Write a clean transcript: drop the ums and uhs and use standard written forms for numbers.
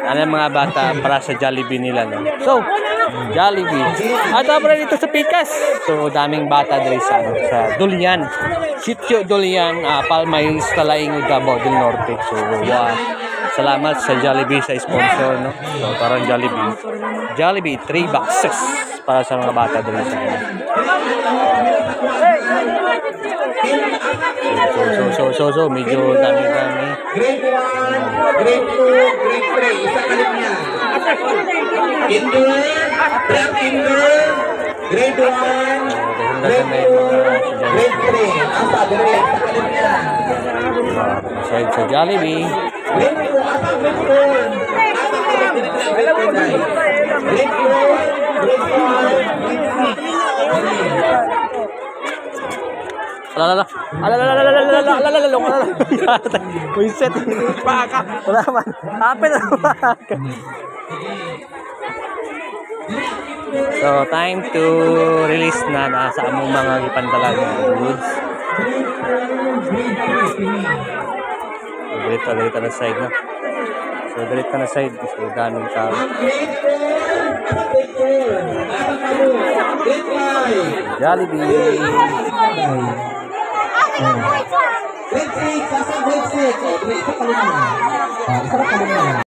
Ano mga bata para sa Jollibee nila, no? So, Jollibee. At para dito sa Pikas. So, daming bata dito sa Dulian. Sitio Dulian, Palmay, Talaing, Davao del Norte. So, salamat sa Jollibee sa sponsor, no? So, parang Jollibee 3 boxes para sa mga bata dito sa So, medyo dami-dami. Grade 1, grade 2, grade 3. Isa kalit niya. Kinder, pre-kinder, grade 1, grade 2, grade 3. Asa, dire, isa kalit niya. Sa Jollibee. Grade 2, asa, grade 4. Asa, grade 3, grade 4. Grade 4, grade 5, grade 6. Alala. Wiset. Paka. Wala man. Hapit na paka. So, time to release na sa among mga ipandalag goods. Dito na side na. So, dito na side. So, daming tao. Jollibee. Grade 6, asa grade 6. Grade 6 kalit niya. Isa kalit niya.